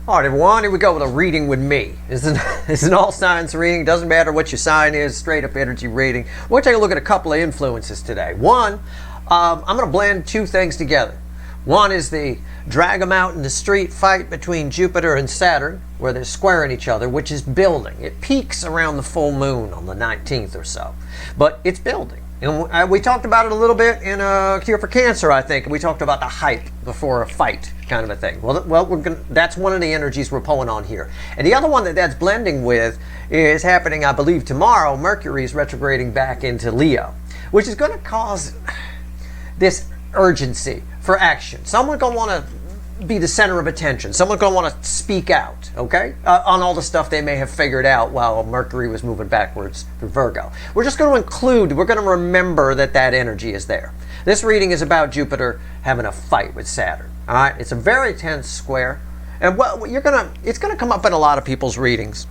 All right, everyone, here we go with a reading with me. This is an all signs reading. Doesn't matter what your sign is, straight up energy reading. We're going to take a look at a couple of influences today. One, I'm going to blend two things together. One is the drag them out in the street fight between Jupiter and Saturn, where they're squaring each other, which is building. It peaks around the full moon on the 19th or so, but it's building. And we talked about it a little bit in a Cure for Cancer, I think. We talked about the hype before a fight kind of a thing. Well, that's one of the energies we're pulling on here. And the other one that's blending with is happening, I believe, tomorrow. Mercury is retrograding back into Leo, which is going to cause this urgency for action. Someone's going to want to be the center of attention. Someone's going to want to speak out, okay, on all the stuff they may have figured out while Mercury was moving backwards through Virgo. We're just going to we're going to remember that energy is there. This reading is about Jupiter having a fight with Saturn. All right, it's a very tense square, and it's going to come up in a lot of people's readings.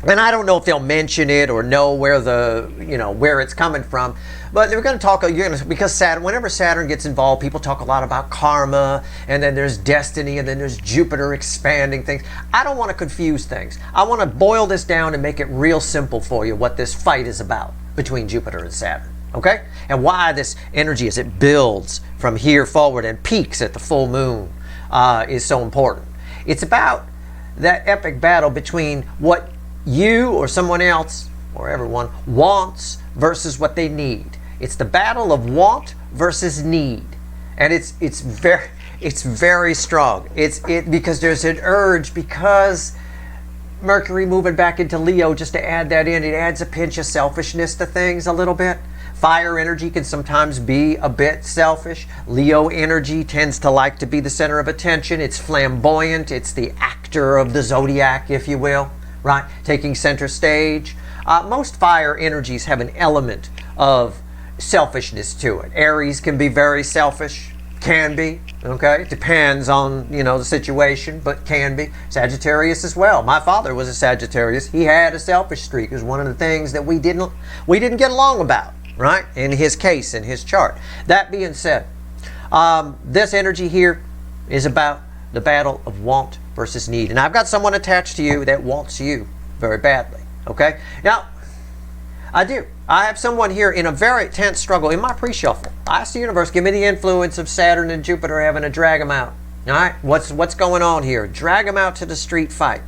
And I don't know if they'll mention it or know where where it's coming from, but we're going to talk. Because Saturn, whenever Saturn gets involved, people talk a lot about karma, and then there's destiny, and then there's Jupiter expanding things. I don't want to confuse things. I want to boil this down and make it real simple for you what this fight is about between Jupiter and Saturn. Okay, and why this energy as it builds from here forward and peaks at the full moon is so important. It's about that epic battle between what you or someone else or everyone wants versus what they need. It's the battle of want versus need, and it's very strong. Because there's an urge, because Mercury moving back into Leo, just to add that in, it adds a pinch of selfishness to things a little bit. Fire energy can sometimes be a bit selfish. Leo energy tends to like to be the center of attention. It's flamboyant. It's the actor of the zodiac, if you will. Right, taking center stage. Most fire energies have an element of selfishness to it. Aries can be very selfish, can be. Okay, it depends on the situation, but can be. Sagittarius as well. My father was a Sagittarius. He had a selfish streak. It was one of the things that we didn't get along about. Right, in his case, in his chart. That being said, this energy here is about the battle of want versus need. And I've got someone attached to you that wants you very badly. Okay? Now, I do. I have someone here in a very tense struggle in my pre-shuffle. I asked the universe, give me the influence of Saturn and Jupiter having to drag them out. All right? What's going on here? Drag them out to the street fight.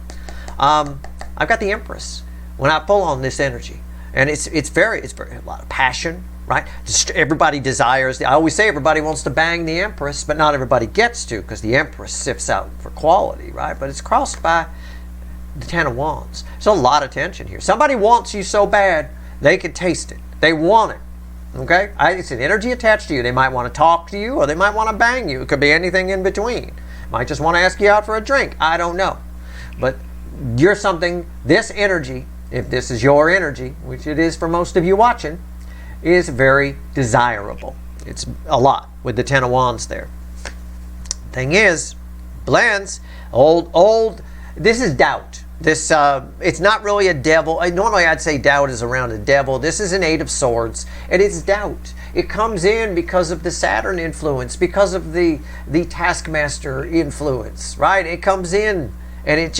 I've got the Empress when I pull on this energy. And it's very a lot of passion. Right? Everybody desires. I always say everybody wants to bang the Empress, but not everybody gets to, because the Empress sifts out for quality, right? But it's crossed by the Ten of Wands. There's a lot of tension here. Somebody wants you so bad, they can taste it. They want it. Okay? It's an energy attached to you. They might want to talk to you, or they might want to bang you. It could be anything in between. Might just want to ask you out for a drink. I don't know. But you're something, this energy, if this is your energy, which it is for most of you watching, is very desirable. It's a lot with the Ten of Wands there. Thing is, blends, old, this is doubt. This, it's not really a devil. Normally I'd say doubt is around a devil. This is an Eight of Swords, and it's doubt. It comes in because of the Saturn influence, because of the taskmaster influence, right? It comes in, and it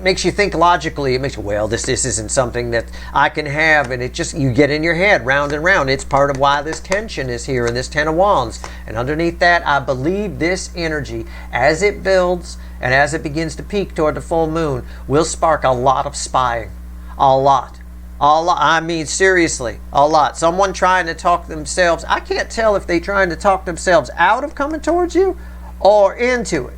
makes you think logically. It makes you, well, this isn't something that I can have, and you get in your head round and round. It's part of why this tension is here in this Ten of Wands. And underneath that, I believe this energy, as it builds and as it begins to peak toward the full moon, will spark a lot of spying. A lot. I mean, seriously, a lot. Someone trying to talk themselves. I can't tell if they're trying to talk themselves out of coming towards you or into it.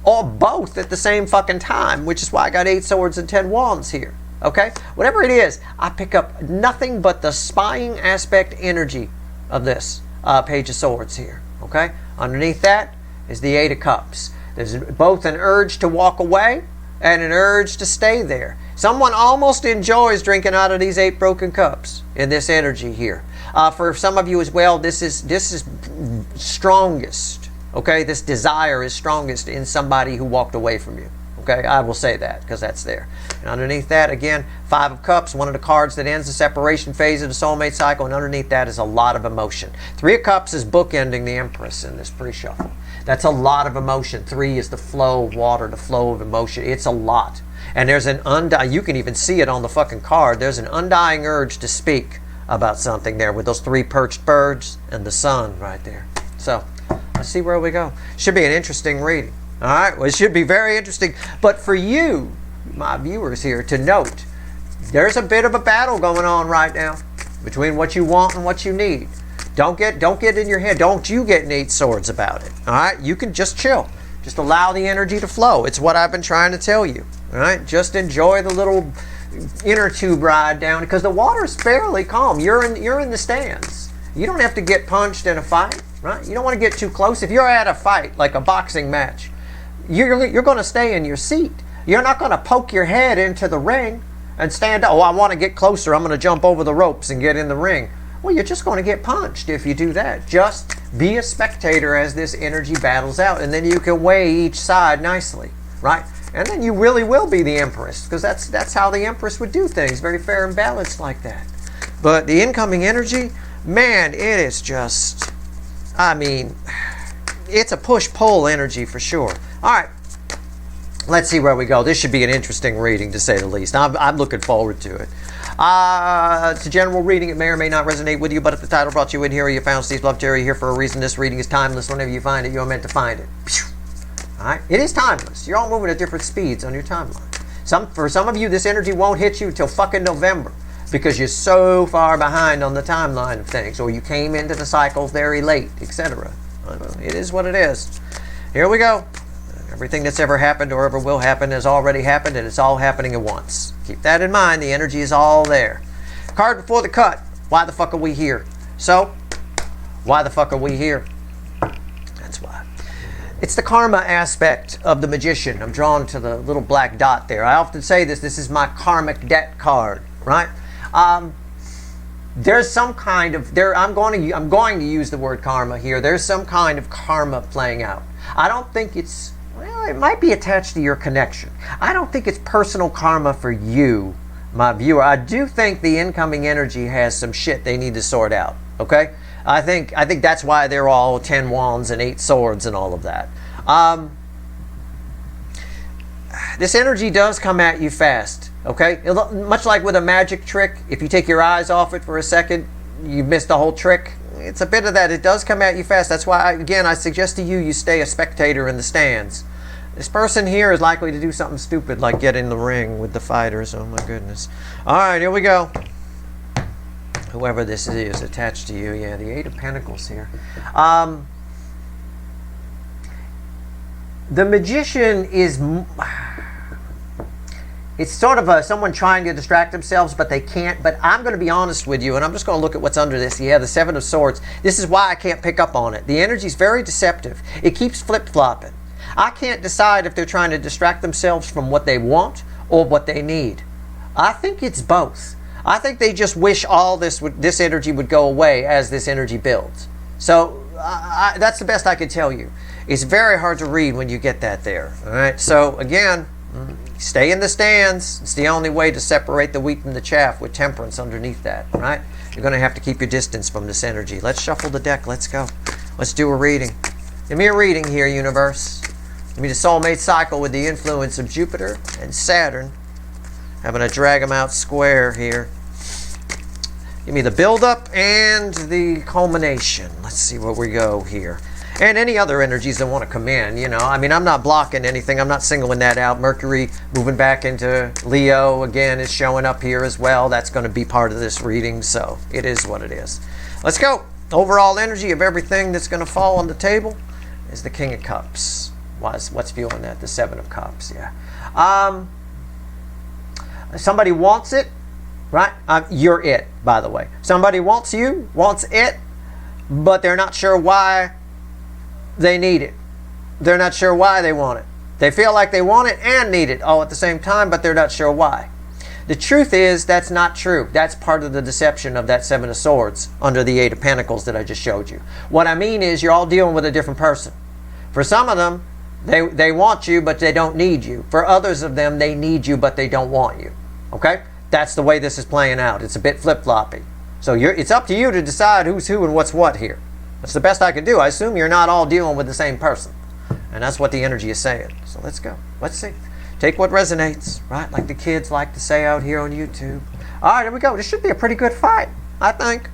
Or both at the same fucking time, which is why I got 8 swords and 10 wands here. Okay? Whatever it is, I pick up nothing but the spying aspect energy of this Page of Swords here. Okay? Underneath that is the 8 of Cups. There's both an urge to walk away and an urge to stay there. Someone almost enjoys drinking out of these 8 broken cups in this energy here. For some of you as well, this is strongest. Okay, this desire is strongest in somebody who walked away from you. Okay, I will say that because that's there. And underneath that, again, 5 of Cups, one of the cards that ends the separation phase of the soulmate cycle, and underneath that is a lot of emotion. 3 of Cups is bookending the Empress in this pre-shuffle. That's a lot of emotion. 3 is the flow of water, the flow of emotion. It's a lot. And there's an you can even see it on the fucking card. There's an undying urge to speak about something there with those 3 perched birds and the sun right there. So let's see where we go. Should be an interesting reading. All right, well, it should be very interesting. But for you, my viewers here, to note, there's a bit of a battle going on right now between what you want and what you need. Don't get in your head. Don't you get in 8 swords about it. All right, you can just chill. Just allow the energy to flow. It's what I've been trying to tell you. All right, just enjoy the little inner tube ride down, because the water's fairly calm. You're in the stands. You don't have to get punched in a fight, right? You don't want to get too close. If you're at a fight, like a boxing match, you're going to stay in your seat. You're not going to poke your head into the ring and stand up. Oh, I want to get closer. I'm going to jump over the ropes and get in the ring. Well, you're just going to get punched if you do that. Just be a spectator as this energy battles out, and then you can weigh each side nicely, right? And then you really will be the Empress, because that's how the Empress would do things, very fair and balanced like that. But the incoming energy, man, it is just, I mean, it's a push-pull energy for sure. All right, let's see where we go. This should be an interesting reading, to say the least. I'm looking forward to it. It's a general reading. It may or may not resonate with you, but if the title brought you in here, or you found Steve's Love Terry here for a reason, this reading is timeless. Whenever you find it, you're meant to find it. All right? It is timeless. You're all moving at different speeds on your timeline. For some of you, this energy won't hit you till fucking November, because you're so far behind on the timeline of things, or you came into the cycles very late, etc. It is what it is. Here we go. Everything that's ever happened or ever will happen has already happened, and it's all happening at once. Keep that in mind. The energy is all there. Card before the cut. Why the fuck are we here? So, why the fuck are we here? That's why. It's the karma aspect of the Magician. I'm drawn to the little black dot there. I often say this. This is my karmic debt card, right? There's some kind of I'm going to use the word karma here. There's some kind of karma playing out. I don't think it's, well, it might be attached to your connection. I don't think it's personal karma for you, my viewer. I do think the incoming energy has some shit they need to sort out. Okay, I think that's why they're all 10 wands and 8 swords and all of that. This energy does come at you fast. Okay, much like with a magic trick, if you take your eyes off it for a second, you miss the whole trick. It's a bit of that. It does come at you fast. That's why, again, I suggest to you stay a spectator in the stands. This person here is likely to do something stupid, like get in the ring with the fighters. Oh my goodness. All right, here we go. Whoever this is attached to you. Yeah, the 8 of Pentacles here. The Magician is... It's sort of someone trying to distract themselves, but they can't. But I'm going to be honest with you, and I'm just going to look at what's under this. Yeah, the 7 of Swords. This is why I can't pick up on it. The energy is very deceptive. It keeps flip-flopping. I can't decide if they're trying to distract themselves from what they want or what they need. I think it's both. I think they just wish all this energy would go away as this energy builds. So that's the best I can tell you. It's very hard to read when you get that there. All right. So again, stay in the stands. It's the only way to separate the wheat from the chaff, with temperance underneath that. Right. You're going to have to keep your distance from this energy. Let's shuffle the deck. Let's go. Let's do a reading. Give me a reading here, universe. Give me the soulmate cycle with the influence of Jupiter and Saturn. Having to drag them out square here. Give me the buildup and the culmination. Let's see where we go here. And any other energies that want to come in, you know. I mean, I'm not blocking anything. I'm not singling that out. Mercury moving back into Leo again is showing up here as well. That's going to be part of this reading, so it is what it is. Let's go. Overall energy of everything that's going to fall on the table is the King of Cups. What's fueling that? The 7 of Cups, yeah. Somebody wants it, right? You're it, by the way. Somebody wants you, wants it, but they're not sure why they need it. They're not sure why they want it. They feel like they want it and need it all at the same time, but they're not sure why. The truth is, that's not true. That's part of the deception of that 7 of Swords under the 8 of Pentacles that I just showed you. What I mean is, you're all dealing with a different person. For some of them, they want you, but they don't need you. For others of them, they need you, but they don't want you. Okay? That's the way this is playing out. It's a bit flip-floppy. So it's up to you to decide who's who and what's what here. That's the best I could do. I assume you're not all dealing with the same person. And that's what the energy is saying. So let's go. Let's see. Take what resonates, right? Like the kids like to say out here on YouTube. All right, here we go. This should be a pretty good fight, I think.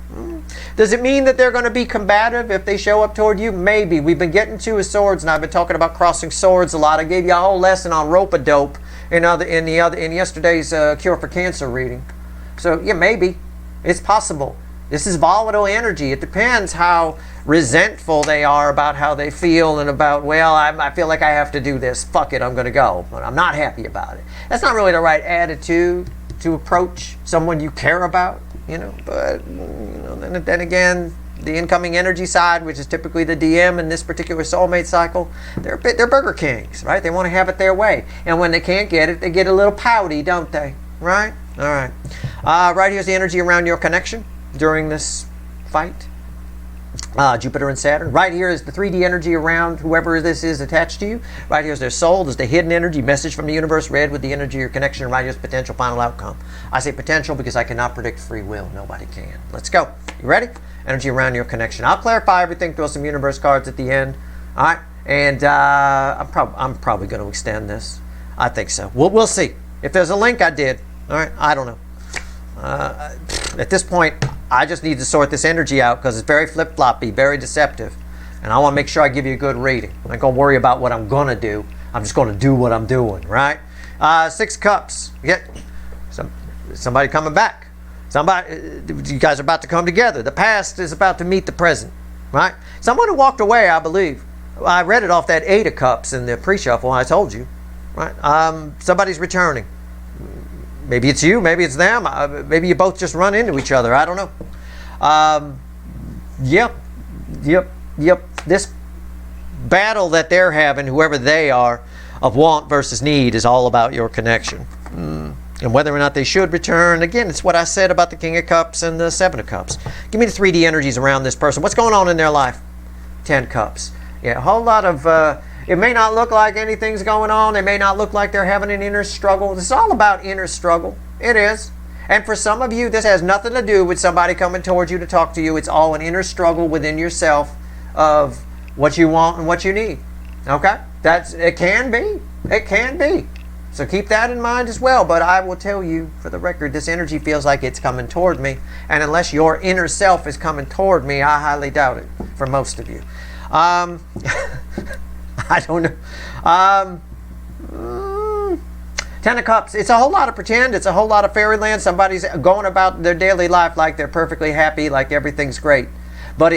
Does it mean that they're going to be combative if they show up toward you? Maybe. We've been getting to his swords, and I've been talking about crossing swords a lot. I gave you a whole lesson on rope-a-dope in yesterday's Cure for Cancer reading. So, yeah, maybe. It's possible. This is volatile energy. It depends how resentful they are about how they feel and about, well, I feel like I have to do this. Fuck it, I'm going to go. But I'm not happy about it. That's not really the right attitude to approach someone you care about, But, then again, the incoming energy side, which is typically the DM in this particular soulmate cycle, they're Burger Kings, right? They want to have it their way. And when they can't get it, they get a little pouty, don't they? Right? All right. Right here's the energy around your connection during this fight. Jupiter and Saturn. Right here is the 3D energy around whoever this is attached to you. Right here is their soul. There's the hidden energy, message from the universe, red with the energy of your connection. Right here's potential final outcome. I say potential because I cannot predict free will. Nobody can. Let's go. You ready? Energy around your connection. I'll clarify everything, throw some universe cards at the end. All right. And I'm probably going to extend this. I think so. We'll see. If there's a link, I did. All right. I don't know. At this point, I just need to sort this energy out because it's very flip-floppy, very deceptive. And I want to make sure I give you a good reading. I'm not going to worry about what I'm going to do. I'm just going to do what I'm doing, right? 6 Cups. Somebody coming back. You guys are about to come together. The past is about to meet the present, right? Someone who walked away, I believe. I read it off that 8 of Cups in the pre-shuffle, I told you, right? Somebody's returning. Maybe it's you, maybe it's them, maybe you both just run into each other, I don't know. Yep. This battle that they're having, whoever they are, of want versus need is all about your connection. And whether or not they should return, again, it's what I said about the King of Cups and the 7 of Cups. Give me the 3D energies around this person. What's going on in their life? 10 Cups. Yeah, a whole lot of... It may not look like anything's going on. It may not look like they're having an inner struggle. It's all about inner struggle. It is. And for some of you, this has nothing to do with somebody coming towards you to talk to you. It's all an inner struggle within yourself of what you want and what you need. Okay? It can be. It can be. So keep that in mind as well. But I will tell you, for the record, this energy feels like it's coming toward me. And unless your inner self is coming toward me, I highly doubt it for most of you. I don't know. 10 of Cups. It's a whole lot of pretend. It's a whole lot of fairyland. Somebody's going about their daily life like they're perfectly happy, like everything's great. But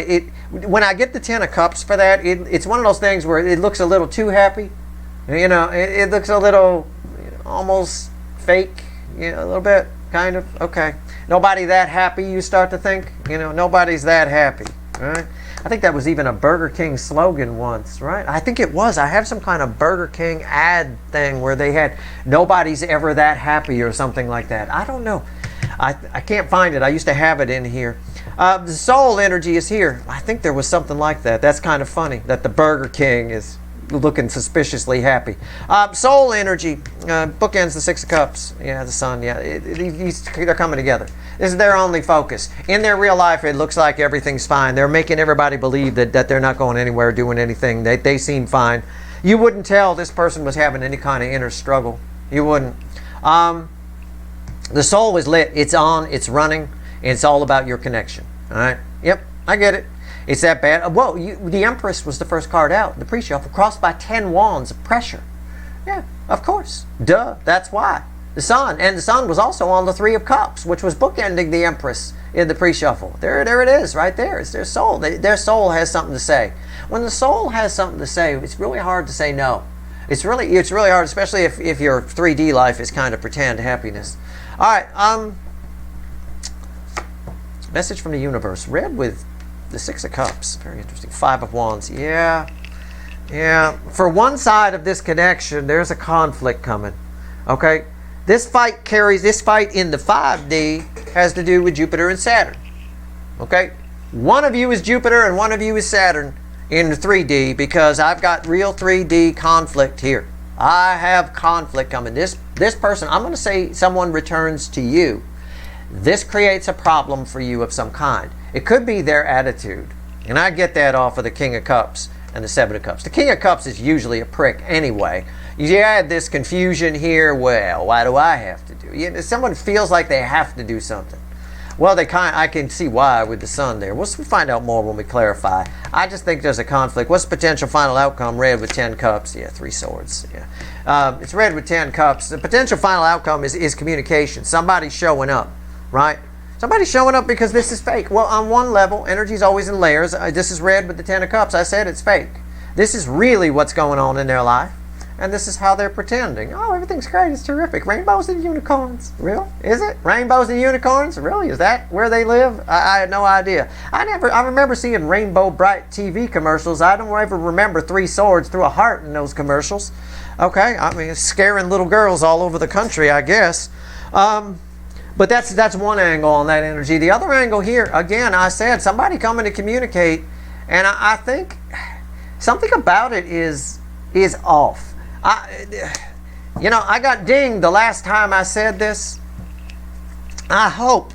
when I get the 10 of Cups for that, it's one of those things where it looks a little too happy. It looks a little almost fake, a little bit, kind of. Okay. Nobody that happy, you start to think? Nobody's that happy, right? I think that was even a Burger King slogan once, right? I think it was. I have some kind of Burger King ad thing where they had nobody's ever that happy or something like that. I don't know. I can't find it. I used to have it in here. The soul energy is here. I think there was something like that. That's kind of funny that the Burger King is looking suspiciously happy. Soul energy bookends the 6 of Cups. Yeah, the sun. Yeah, they're coming together. This is their only focus. In their real life, it looks like everything's fine. They're making everybody believe that they're not going anywhere, doing anything. They seem fine. You wouldn't tell this person was having any kind of inner struggle. You wouldn't. The soul is lit. It's on. It's running. And it's all about your connection. All right? Yep, I get it. It's that bad. Whoa, the Empress was the first card out. The pre-shuffle crossed by 10 wands of pressure. Yeah, of course. Duh, that's why. The Sun. And the Sun was also on the 3 of Cups, which was bookending the Empress in the pre-shuffle. There it is, right there. It's their soul. Their soul has something to say. When the soul has something to say, it's really hard to say no. It's really hard, especially if your 3D life is kind of pretend happiness. All right. Message from the universe. Red with the 6 of Cups. Very interesting. 5 of Wands. Yeah. For one side of this connection, there's a conflict coming. Okay? This fight in the 5D has to do with Jupiter and Saturn. Okay? One of you is Jupiter and one of you is Saturn in the 3D because I've got real 3D conflict here. I have conflict coming. This person, I'm going to say someone returns to you. This creates a problem for you of some kind. It could be their attitude. And I get that off of the King of Cups and the Seven of Cups. The King of Cups is usually a prick anyway. You add this confusion here, well, why do I have to do? Someone feels like they have to do something. Well, I can see why with the sun there. We'll find out more when we clarify. I just think there's a conflict. What's the potential final outcome? Red with 10 cups. Yeah, 3 swords. Yeah, it's red with 10 cups. The potential final outcome is communication. Somebody's showing up, right? Somebody's showing up because this is fake. Well, on one level, energy is always in layers. This is red with the 10 of cups. I said it's fake. This is really what's going on in their life. And this is how they're pretending. Oh, everything's great. It's terrific. Rainbows and unicorns. Really? Is it? Rainbows and unicorns? Really? Is that where they live? I had no idea. I remember seeing Rainbow Bright TV commercials. I don't ever remember 3 swords through a heart in those commercials. Okay. I mean, it's scaring little girls all over the country, I guess. But that's one angle on that energy. The other angle here, again, I said somebody coming to communicate. And I think something about it is off. I got dinged the last time I said this. I hope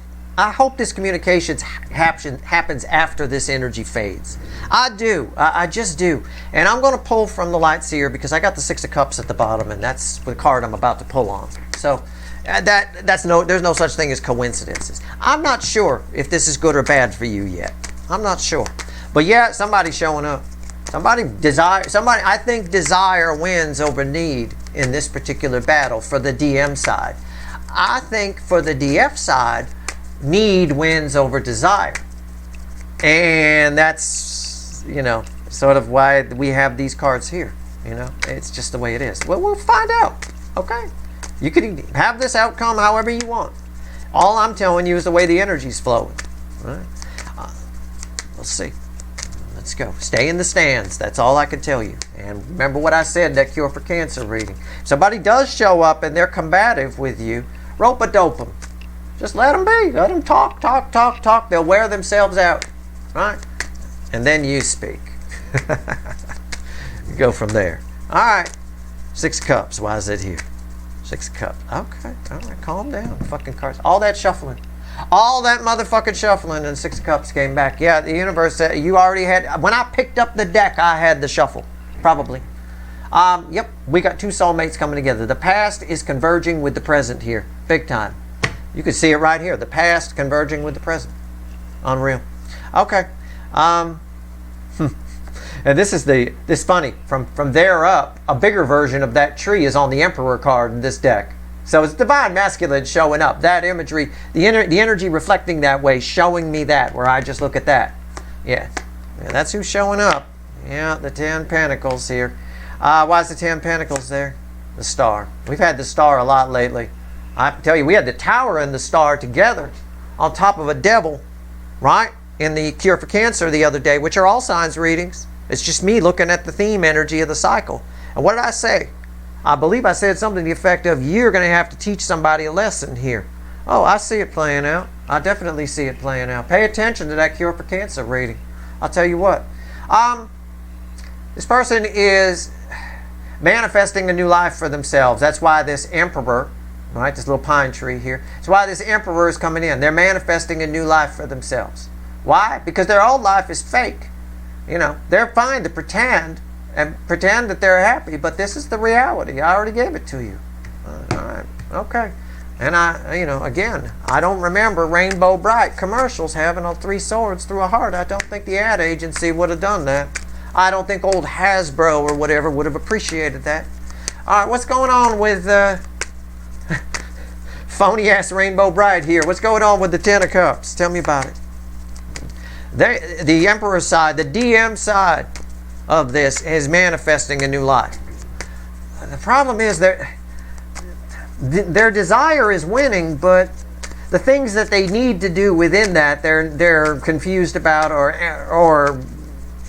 this communication happens after this energy fades. I do. I just do. And I'm going to pull from the Light Seer because I got the 6 of Cups at the bottom, and that's the card I'm about to pull on. So there's no such thing as coincidences. I'm not sure if this is good or bad for you yet. I'm not sure. But yeah, somebody's showing up. I think desire wins over need in this particular battle for the DM side. I think for the DF side, need wins over desire. And that's, sort of why we have these cards here. It's just the way it is. Well, we'll find out. Okay? You can have this outcome however you want. All I'm telling you is the way the energy's flowing. All right? We'll see. Let's go. Stay in the stands. That's all I can tell you. And remember what I said, that Cure for Cancer reading. If somebody does show up and they're combative with you, rope-a-dope them. Just let them be. Let them talk. They'll wear themselves out. Right? And then you speak. Go from there. All right. 6 Cups. Why is it here? 6 Cups. Okay. All right. Calm down. Fucking cards. All that shuffling. All that motherfucking shuffling, and 6 Cups came back. Yeah, the universe said you already had. When I picked up the deck, I had the shuffle. Probably. Yep, we got 2 soulmates coming together. The past is converging with the present here. Big time. You can see it right here. The past converging with the present. Unreal. Okay. And this funny. From there up, a bigger version of that tree is on the Emperor card in this deck. So it's divine masculine showing up. That imagery, the energy reflecting that way, showing me that, where I just look at that. Yeah, that's who's showing up. Yeah, the 10 Pentacles here. Why is the 10 Pentacles there? The Star. We've had the Star a lot lately. I tell you, we had the Tower and the Star together on top of a devil, right? In the Cure for Cancer the other day, which are all signs readings. It's just me looking at the theme energy of the cycle. And what did I say? I believe I said something to the effect of, you're going to have to teach somebody a lesson here. Oh, I see it playing out. I definitely see it playing out. Pay attention to that Cure for Cancer reading. I'll tell you what. This person is manifesting a new life for themselves. That's why this Emperor, right, this little pine tree here, that's why this Emperor is coming in. They're manifesting a new life for themselves. Why? Because their old life is fake. They're fine to pretend that they're happy, but this is the reality. I already gave it to you. All right, okay. And again, I don't remember Rainbow Bright commercials having 3 swords through a heart. I don't think the ad agency would have done that. I don't think old Hasbro or whatever would have appreciated that. All right, what's going on with phony ass Rainbow Bright here? What's going on with the 10 of Cups? Tell me about it. The Emperor side, the DM side of this is manifesting a new life. The problem is their desire is winning, but the things that they need to do within that, they're confused about or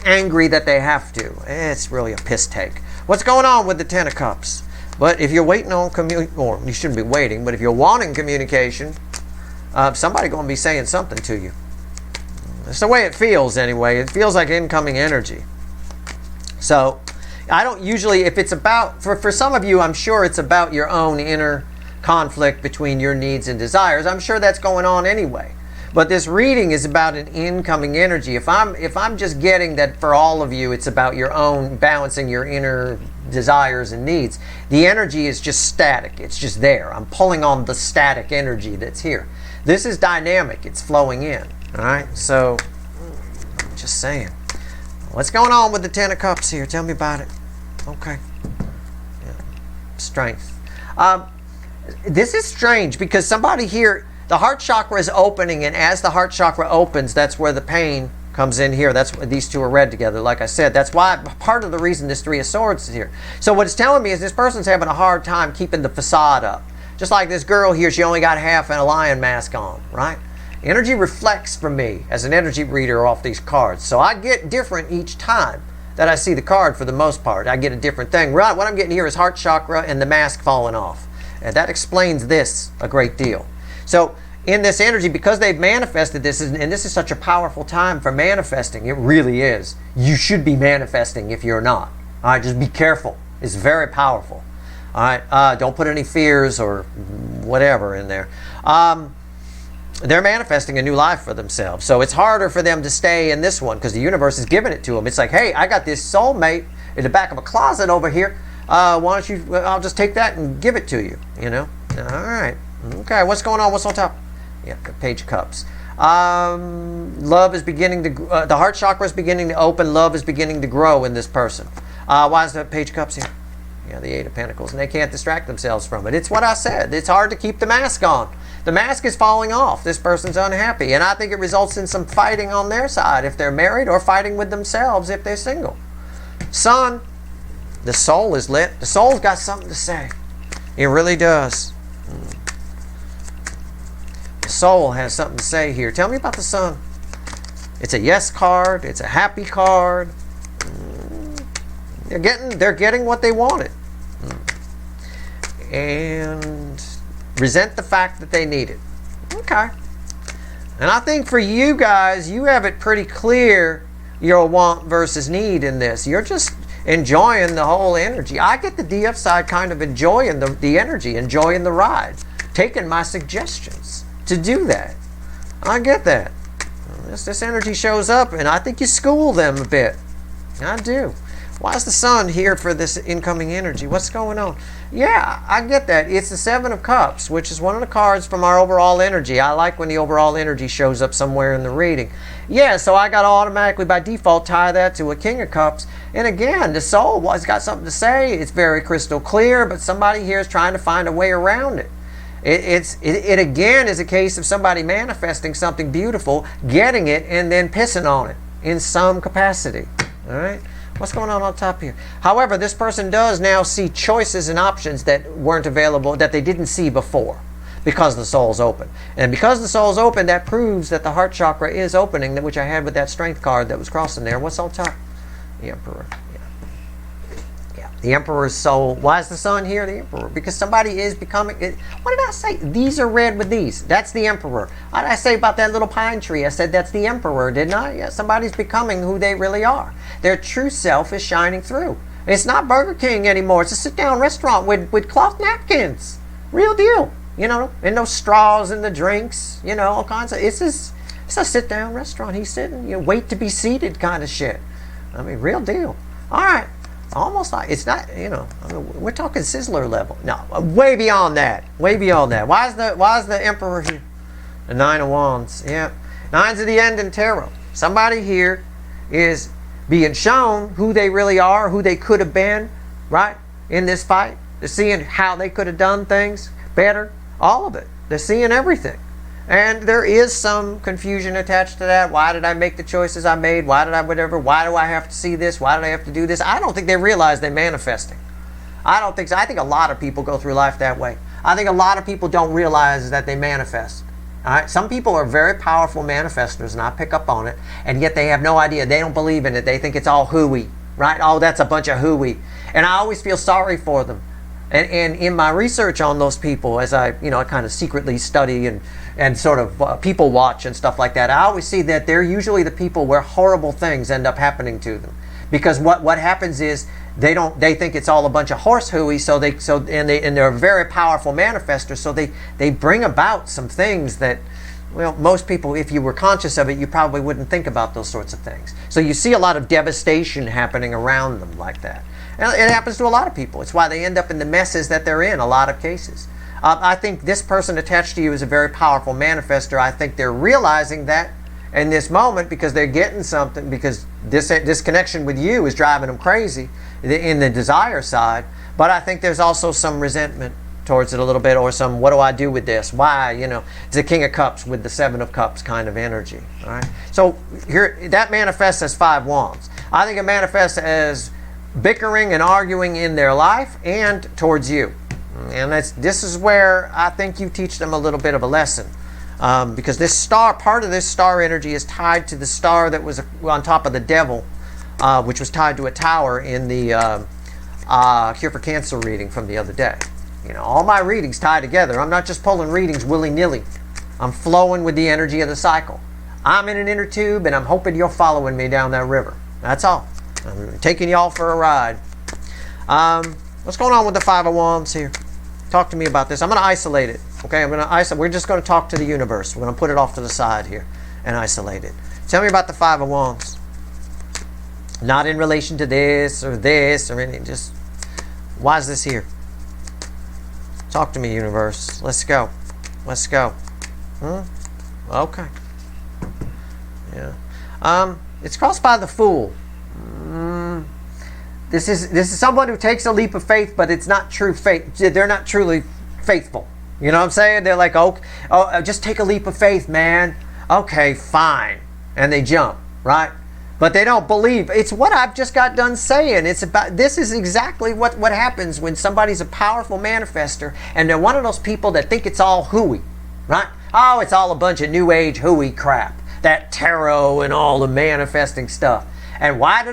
angry that they have to. It's really a piss take. What's going on with the 10 of Cups? But if you're waiting on or you shouldn't be waiting, but if you're wanting communication, somebody's going to be saying something to you. That's the way it feels anyway. It feels like incoming energy. So, I don't usually, if it's about, for some of you, I'm sure it's about your own inner conflict between your needs and desires. I'm sure that's going on anyway. But this reading is about an incoming energy. If I'm just getting that for all of you, it's about your own balancing your inner desires and needs. The energy is just static. It's just there. I'm pulling on the static energy that's here. This is dynamic. It's flowing in. All right. So, just saying. What's going on with the Ten of Cups here? Tell me about it. Okay. Yeah. Strength. This is strange because somebody here, the heart chakra is opening, and as the heart chakra opens, that's where the pain comes in here. That's why these two are read together. Like I said, that's why part of the reason this Three of Swords is here. So what it's telling me is this person's having a hard time keeping the facade up. Just like this girl here, she only got half a lion mask on, right? Energy reflects from me as an energy reader off these cards. So I get different each time that I see the card for the most part. I get a different thing. Right, what I'm getting here is heart chakra and the mask falling off. And that explains this a great deal. So in this energy, because they've manifested this, and this is such a powerful time for manifesting, it really is. You should be manifesting if you're not. All right, just be careful. It's very powerful. All right, don't put any fears or whatever in there. They're manifesting a new life for themselves. So it's harder for them to stay in this one because the universe is giving it to them. It's like, hey, I got this soulmate in the back of a closet over here. Why don't you, I'll just take that and give it to you, you know? All right. Okay, what's going on? What's on top? Yeah, Page of Cups. Love is beginning to, the heart chakra is beginning to open. Love is beginning to grow in this person. Why is the Page of Cups here? Yeah, the Eight of Pentacles. And they can't distract themselves from it. It's what I said. It's hard to keep the mask on. The mask is falling off. This person's unhappy. And I think it results in some fighting on their side if they're married, or fighting with themselves if they're single. Sun, the soul is lit. The soul's got something to say. It really does. The soul has something to say here. Tell me about the Sun. It's a yes card. It's a happy card. They're getting what they wanted. And resent the fact that they need it. Okay. And I think for you guys, you have it pretty clear, your want versus need in this. You're just enjoying the whole energy. I get the DF side kind of enjoying the energy, enjoying the ride, taking my suggestions to do that. I get that. This energy shows up, and I think you school them a bit. I do. Why is the Sun here for this incoming energy? What's going on? Yeah, I get that. It's the Seven of Cups, which is one of the cards from our overall energy. I like when the overall energy shows up somewhere in the reading. Yeah, so I got to automatically, by default, tie that to a King of Cups. And again, the soul has got something to say. It's very crystal clear, but somebody here is trying to find a way around it. It again is a case of somebody manifesting something beautiful, getting it, and then pissing on it in some capacity. All right? What's going on top here? However, this person does now see choices and options that weren't available, that they didn't see before, because the soul's open. And because the soul's open, that proves that the heart chakra is opening, which I had with that Strength card that was crossing there. What's on top? The Emperor. Yeah. The Emperor's soul. Why is the Sun here? The Emperor. Because somebody is becoming... What did I say? These are read with these. That's the Emperor. What did I say about that little pine tree? I said that's the Emperor, didn't I? Yeah, somebody's becoming who they really are. Their true self is shining through. It's not Burger King anymore. It's a sit-down restaurant with cloth napkins. Real deal. You know, and no straws in the drinks. You know, all kinds of... It's a sit-down restaurant. He's sitting, you know, wait to be seated kind of shit. I mean, real deal. All right. Almost like, it's not, you know, I mean, we're talking Sizzler level. No, way beyond that. Way beyond that. Why is the Emperor here? The Nine of Wands. Yeah. Nines of the End in Tarot. Somebody here is being shown who they really are, who they could have been, right, in this fight. They're seeing how they could have done things better. All of it. They're seeing everything. And there is some confusion attached to that. Why did I make the choices I made? Why did I whatever? Why do I have to see this? Why did I have to do this? I don't think they realize they're manifesting. I don't think so. I think a lot of people go through life that way. I think a lot of people don't realize that they manifest. All right? Some people are very powerful manifestors, and I pick up on it, and yet they have no idea. They don't believe in it. They think it's all hooey, right? Oh, that's a bunch of hooey. And I always feel sorry for them. And in my research on those people, as I kind of secretly study and sort of people watch and stuff like that, I always see that they're usually the people where horrible things end up happening to them. Because what happens is they think it's all a bunch of horse hooey, and they're very powerful manifestors, so they bring about some things that Well, most people, if you were conscious of it, you probably wouldn't think about those sorts of things. So you see a lot of devastation happening around them like that. And it happens to a lot of people. It's why they end up in the messes that they're in a lot of cases. I think this person attached to you is a very powerful manifester. I think they're realizing that in this moment because they're getting something, because this connection with you is driving them crazy in the desire side. But I think there's also some resentment towards it a little bit, or some, what do I do with this? Why? It's the King of Cups with the Seven of Cups kind of energy. All right. So here, that manifests as 5 wands. I think it manifests as bickering and arguing in their life and towards you. And this is where I think you teach them a little bit of a lesson. Because this star, part of this star energy is tied to the star that was on top of the devil, which was tied to a tower in the Cure for Cancer reading from the other day. All my readings tie together. I'm not just pulling readings willy-nilly. I'm flowing with the energy of the cycle. I'm in an inner tube, and I'm hoping you're following me down that river. That's all. I'm taking y'all for a ride. What's going on with the 5 of Wands here? Talk to me about this. I'm going to isolate it. Okay, we're just going to talk to the universe. We're going to put it off to the side here and isolate it. Tell me about the 5 of Wands. Not in relation to this or anything. Just, why is this here? Talk to me, universe. Let's go. Let's go. Okay. Yeah. It's crossed by the Fool. This is someone who takes a leap of faith, but it's not true faith. They're not truly faithful. You know what I'm saying? They're like, oh, just take a leap of faith, man. Okay, fine. And they jump, right? But they don't believe. It's what I've just got done saying. This is exactly what happens when somebody's a powerful manifester and they're one of those people that think it's all hooey, right? Oh, it's all a bunch of new age hooey crap. That tarot and all the manifesting stuff. And why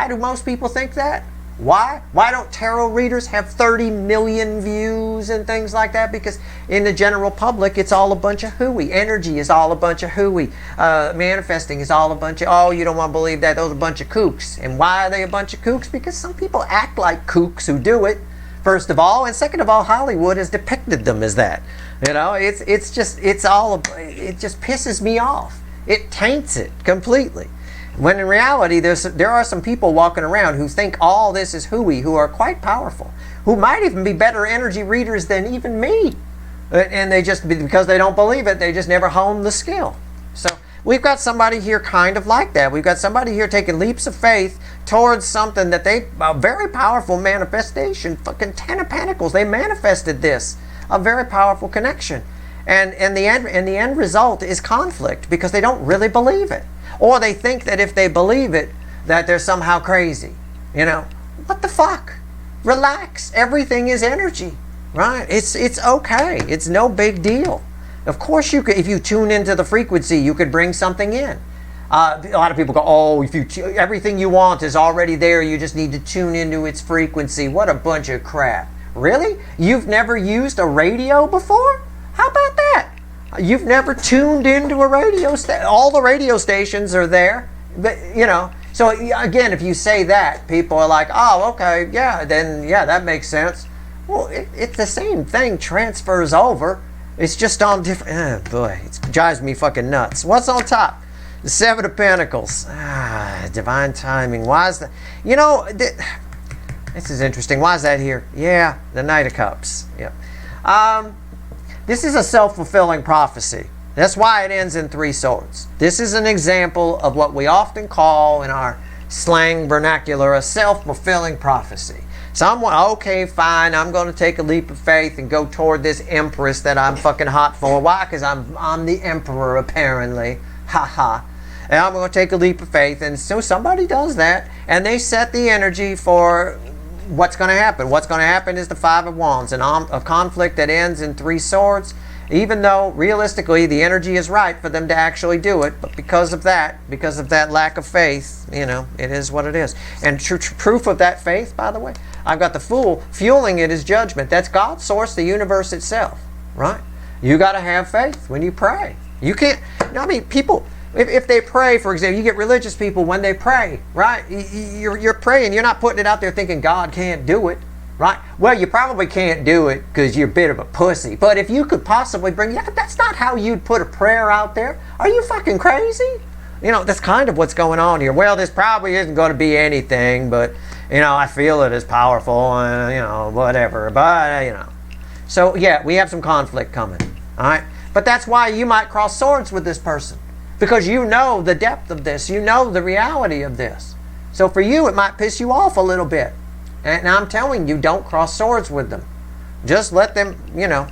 do most people think that? Why? Why don't tarot readers have 30 million views and things like that? Because in the general public, it's all a bunch of hooey. Energy is all a bunch of hooey. Manifesting is all a bunch of, oh, you don't want to believe that, those are a bunch of kooks. And why are they a bunch of kooks? Because some people act like kooks who do it, first of all. And second of all, Hollywood has depicted them as that. It just pisses me off. It taints it completely. When in reality, there are some people walking around who think all this is hooey, who are quite powerful, who might even be better energy readers than even me. And they just, because they don't believe it, they just never hone the skill. So we've got somebody here kind of like that. We've got somebody here taking leaps of faith towards something that a very powerful manifestation, fucking 10 of Pentacles, they manifested this, a very powerful connection. And the end result is conflict because they don't really believe it. Or they think that if they believe it, that they're somehow crazy. What the fuck? Relax. Everything is energy, right? It's okay. It's no big deal. Of course, if you tune into the frequency, you could bring something in. A lot of people go, oh, everything you want is already there. You just need to tune into its frequency. What a bunch of crap. Really? You've never used a radio before? How about that? You've never tuned into a radio station. All the radio stations are there. But, so again, if you say that, people are like, oh, okay, yeah, then, yeah, that makes sense. Well, it's the same thing transfers over. It's just on different, boy, it drives me fucking nuts. What's on top? The 7 of Pentacles. Divine timing. Why is that? This is interesting. Why is that here? Yeah, the Knight of Cups. Yep. This is a self-fulfilling prophecy. That's why it ends in 3 swords. This is an example of what we often call in our slang vernacular a self-fulfilling prophecy. Someone, okay, fine, I'm going to take a leap of faith and go toward this empress that I'm fucking hot for. Why? Because I'm the emperor, apparently. Ha ha. And I'm going to take a leap of faith. And so somebody does that, and they set the energy for what's going to happen. What's going to happen is the 5 of Wands, a conflict that ends in 3 swords, even though realistically the energy is right for them to actually do it. But because of that lack of faith, it is what it is. And proof of that faith, by the way, I've got the Fool. Fueling it is judgment. That's God's source, the universe itself, right? You got to have faith when you pray. You can't, people, if they pray, for example, you get religious people when they pray, right? You're praying. You're not putting it out there thinking God can't do it. Right? Well, you probably can't do it because you're a bit of a pussy. But if you could possibly that's not how you'd put a prayer out there. Are you fucking crazy? You know, that's kind of what's going on here. Well, this probably isn't going to be anything, but, you know, I feel it is powerful and, you know, whatever. But, you know. So, yeah, we have some conflict coming. All right? But that's why you might cross swords with this person. Because you know the depth of this. You know the reality of this. So for you, it might piss you off a little bit. And I'm telling you, don't cross swords with them. Just let them, you know,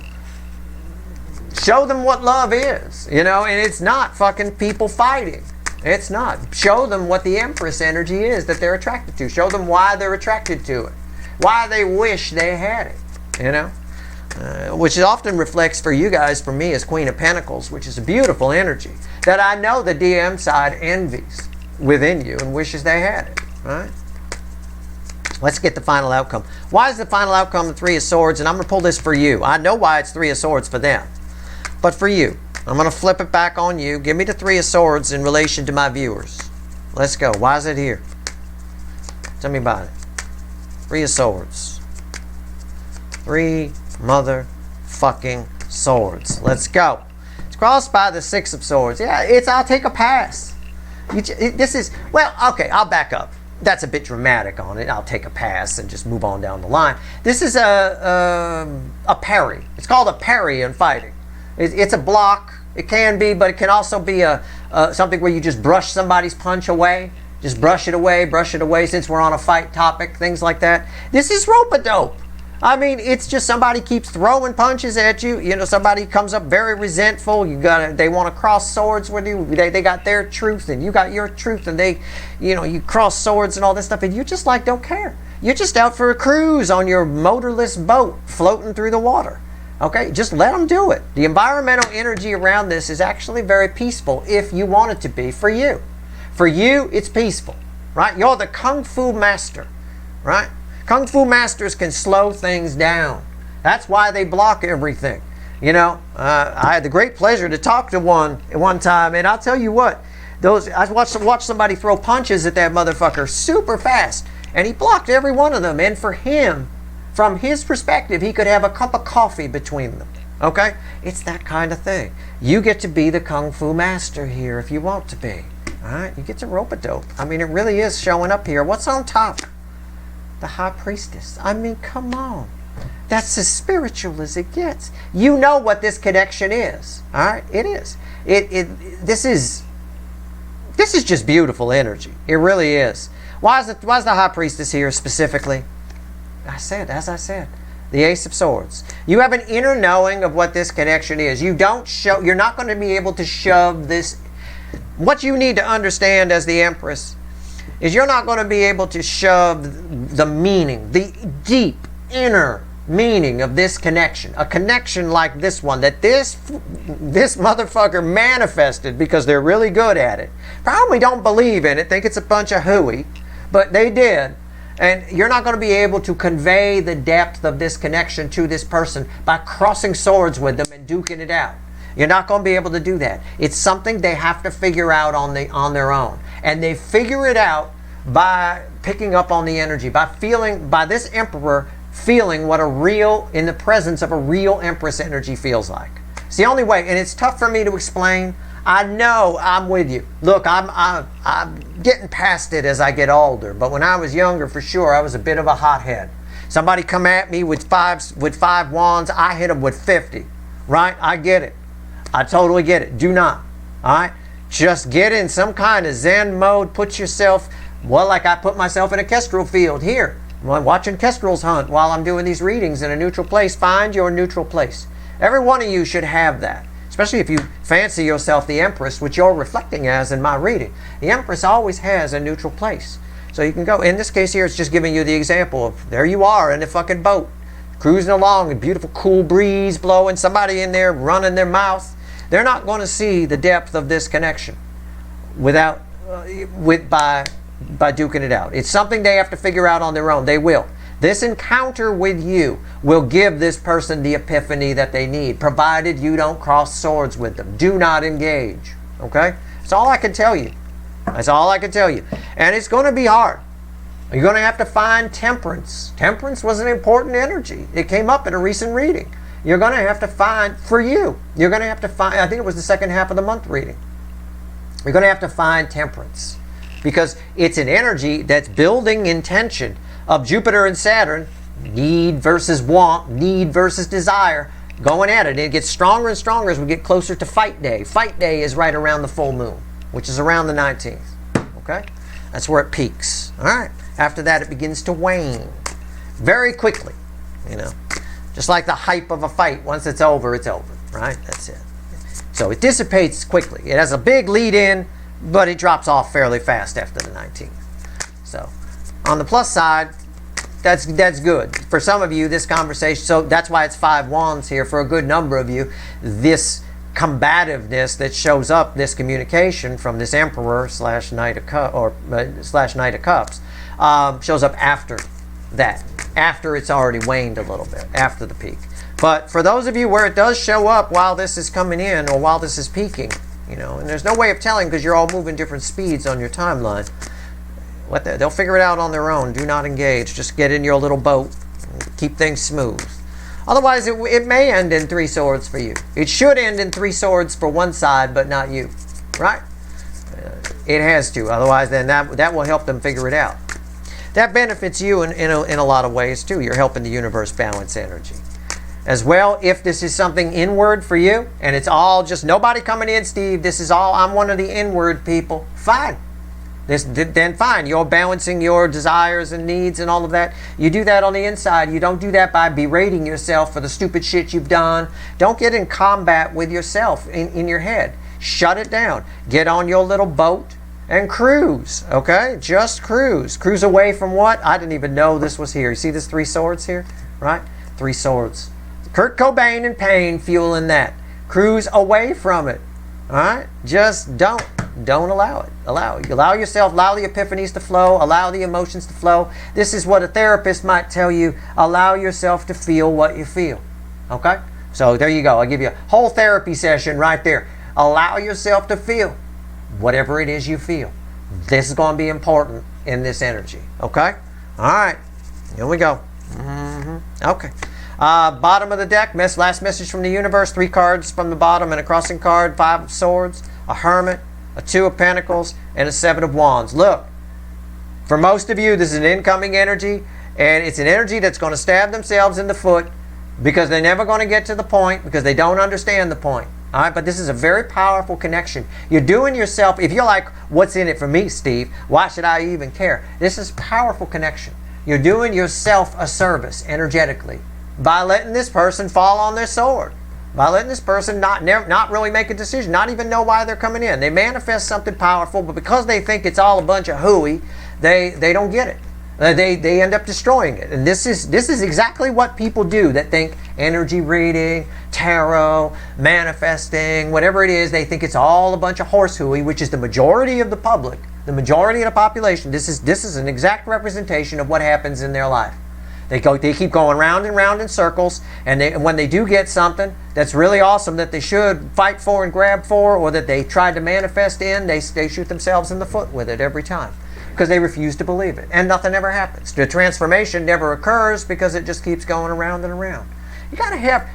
show them what love is, you know, and it's not fucking people fighting. It's not. Show them what the Empress energy is that they're attracted to. Show them why they're attracted to it. Why they wish they had it, you know. Which often reflects for you guys, for me, as Queen of Pentacles, which is a beautiful energy that I know the DM side envies within you and wishes they had it, right? Let's get the final outcome. Why is the final outcome the Three of Swords? And I'm going to pull this for you. I know why it's Three of Swords for them. But for you, I'm going to flip it back on you. Give me the Three of Swords in relation to my viewers. Let's go. Why is it here? Tell me about it. Three of Swords. Three motherfucking swords. Let's go. It's crossed by the Six of Swords. Yeah, I'll take a pass. This is, well, okay, I'll back up. That's a bit dramatic on it. I'll take a pass and just move on down the line. This is a parry. It's called a parry in fighting. It's a block. It can be, but it can also be something where you just brush somebody's punch away. Just brush it away since we're on a fight topic, things like that. This is rope-a-dope. I mean, it's just somebody keeps throwing punches at you. You know, somebody comes up very resentful. They want to cross swords with you. They got their truth and you got your truth, and you cross swords and all this stuff, and you just like don't care. You're just out for a cruise on your motorless boat floating through the water. Okay, just let them do it. The environmental energy around this is actually very peaceful if you want it to be for you. For you, it's peaceful, right? You're the Kung Fu master, right? Kung Fu masters can slow things down. That's why they block everything. You know, I had the great pleasure to talk to one at one time, and I'll tell you what, I watched somebody throw punches at that motherfucker super fast, and he blocked every one of them. And for him, from his perspective, he could have a cup of coffee between them. Okay? It's that kind of thing. You get to be the Kung Fu master here if you want to be. All right? You get to rope-a-dope. I mean, it really is showing up here. What's on top? The High Priestess. I mean, come on. That's as spiritual as it gets. You know what this connection is. All right? It is. This is just beautiful energy. It really is. Why is the High Priestess here specifically? As I said, the Ace of Swords. You have an inner knowing of what this connection is. You're not going to be able to shove this. What you need to understand as the Empress is you're not going to be able to shove the meaning, the deep inner meaning of this connection. A connection like this one that this motherfucker manifested because they're really good at it. Probably don't believe in it, think it's a bunch of hooey, but they did. And you're not going to be able to convey the depth of this connection to this person by crossing swords with them and duking it out. You're not going to be able to do that. It's something they have to figure out on their own. And they figure it out by picking up on the energy, by this emperor feeling what in the presence of a real Empress energy feels like. It's the only way, and it's tough for me to explain. I know I'm with you. Look, I'm getting past it as I get older, but when I was younger, for sure, I was a bit of a hothead. Somebody come at me with five wands, I hit them with 50, right? I get it. I totally get it. Do not, all right? Just get in some kind of Zen mode. Put yourself, well, like I put myself in a kestrel field here. I'm watching kestrels hunt while I'm doing these readings in a neutral place. Find your neutral place. Every one of you should have that. Especially if you fancy yourself the Empress, which you're reflecting as in my reading. The Empress always has a neutral place. So you can go. In this case here, it's just giving you the example of there you are in the fucking boat, cruising along, a beautiful cool breeze blowing, somebody in there running their mouth. They're not going to see the depth of this connection by duking it out. It's something they have to figure out on their own. They will. This encounter with you will give this person the epiphany that they need, provided you don't cross swords with them. Do not engage. Okay? That's all I can tell you. That's all I can tell you. And it's going to be hard. You're going to have to find temperance. Temperance was an important energy. It came up in a recent reading. You're going to have to find, for you, you're going to have to find, I think it was the second half of the month reading. You're going to have to find temperance. Because it's an energy that's building in tension of Jupiter and Saturn, need versus want, need versus desire, going at it. And it gets stronger and stronger as we get closer to fight day. Fight day is right around the full moon, which is around the 19th. Okay? That's where it peaks. All right. After that, it begins to wane very quickly. You know, just like the hype of a fight. Once it's over, right? That's it. So it dissipates quickly. It has a big lead in, but it drops off fairly fast after the 19th. So on the plus side, that's good. For some of you, this conversation, so that's why it's 5 wands here. For a good number of you, this combativeness that shows up, this communication from this Emperor slash Knight of Cups, shows up after that, after it's already waned a little bit, after the peak. But for those of you where it does show up while this is coming in or while this is peaking, you know, and there's no way of telling because you're all moving different speeds on your timeline. They'll figure it out on their own. Do not engage. Just get in your little boat and keep things smooth. Otherwise, it may end in 3 swords for you. It should end in 3 swords for one side, but not you. Right? It has to. Otherwise, then that will help them figure it out. That benefits you in a lot of ways, too. You're helping the universe balance energy. As well, if this is something inward for you, and it's all just nobody coming in, Steve, this is all, I'm one of the inward people, fine. Then fine, you're balancing your desires and needs and all of that. You do that on the inside. You don't do that by berating yourself for the stupid shit you've done. Don't get in combat with yourself in your head. Shut it down. Get on your little boat and cruise, okay? Just cruise. Cruise away from what? I didn't even know this was here. You see this 3 swords here, right? 3 swords. Kurt Cobain and pain fueling that. Cruise away from it. All right? Just don't allow it. Allow yourself, allow the epiphanies to flow, allow the emotions to flow. This is what a therapist might tell you. Allow yourself to feel what you feel. Okay? So there you go. I'll give you a whole therapy session right there. Allow yourself to feel whatever it is you feel. This is going to be important in this energy. Okay? All right. Here we go. Okay. Bottom of the deck, last message from the universe, 3 cards from the bottom and a crossing card, 5 of swords, a hermit, a 2 of pentacles, and a 7 of wands. Look, for most of you, this is an incoming energy, and it's an energy that's going to stab themselves in the foot because they're never going to get to the point because they don't understand the point. All right, but this is a very powerful connection. You're doing yourself, if you're like, what's in it for me, Steve? Why should I even care? This is powerful connection. You're doing yourself a service energetically by letting this person fall on their sword, by letting this person not really make a decision, not even know why they're coming in. They manifest something powerful, but because they think it's all a bunch of hooey, they don't get it. They end up destroying it. And this is exactly what people do that think energy reading, tarot, manifesting, whatever it is, they think it's all a bunch of horse hooey, which is the majority of the public, the majority of the population. This is an exact representation of what happens in their life. They keep going round and round in circles, and when they do get something that's really awesome that they should fight for and grab for, or that they tried to manifest in, they shoot themselves in the foot with it every time because they refuse to believe it, and nothing ever happens. The transformation never occurs because it just keeps going around and around. You got to have,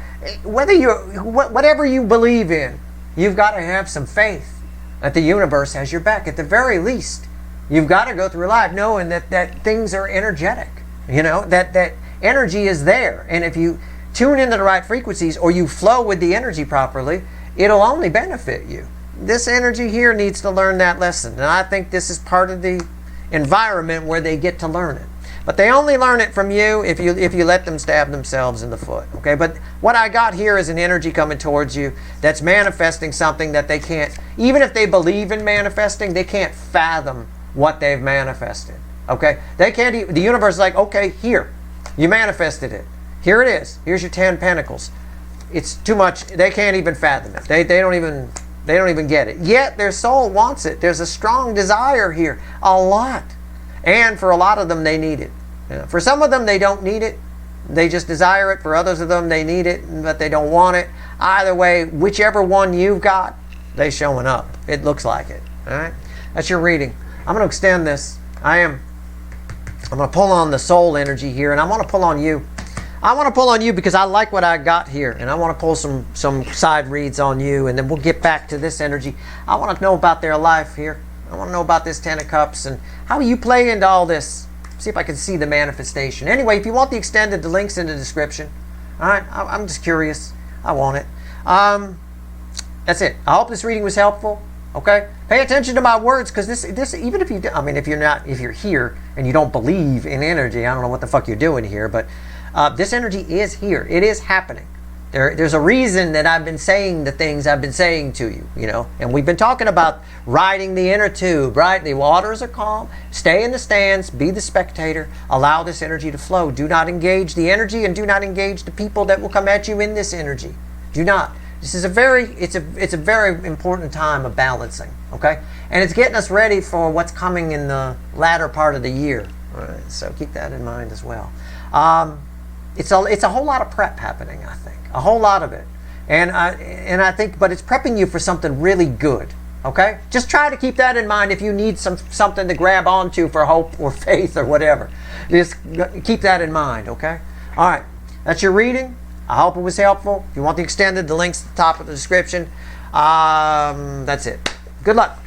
whatever you believe in, you've got to have some faith that the universe has your back. At the very least, you've got to go through life knowing that things are energetic. You know, that energy is there. And if you tune into the right frequencies or you flow with the energy properly, it'll only benefit you. This energy here needs to learn that lesson. And I think this is part of the environment where they get to learn it. But they only learn it from you if you let them stab themselves in the foot. Okay? But what I got here is an energy coming towards you that's manifesting something that they can't, even if they believe in manifesting, they can't fathom what they've manifested. Okay, they can't. The universe is like, okay, here, you manifested it. Here it is. Here's your 10 pentacles. It's too much. They can't even fathom it. They don't even get it. Yet their soul wants it. There's a strong desire here, a lot, and for a lot of them, they need it. For some of them, they don't need it. They just desire it. For others of them, they need it, but they don't want it. Either way, whichever one you've got, they're showing up. It looks like it. All right, that's your reading. I'm going to extend this. I am I'm going to pull on the soul energy here, and I want to pull on you. I want to pull on you because I like what I got here, and I want to pull some side reads on you, and then we'll get back to this energy. I want to know about their life here. I want to know about this Ten of Cups and how you play into all this. See if I can see the manifestation. Anyway, if you want the extended, the link's in the description. All right, I'm just curious. I want it. That's it. I hope this reading was helpful. Okay, pay attention to my words, because this even if you, I mean, if you're here and you don't believe in energy, I don't know what the fuck you're doing here, but this energy is here. It is happening. There's a reason that I've been saying the things I've been saying to you, you know, and we've been talking about riding the inner tube, right? The waters are calm. Stay in the stands. Be the spectator. Allow this energy to flow. Do not engage the energy, and do not engage the people that will come at you in this energy. Do not. This is it's a very important time of balancing, okay? And it's getting us ready for what's coming in the latter part of the year, right? So keep that in mind as well. It's a whole lot of prep happening, I think, a whole lot of it, and I think, but it's prepping you for something really good, okay? Just try to keep that in mind if you need something to grab onto for hope or faith or whatever. Just keep that in mind, okay? All right, that's your reading. I hope it was helpful. If you want the extended, the link's at the top of the description. That's it. Good luck.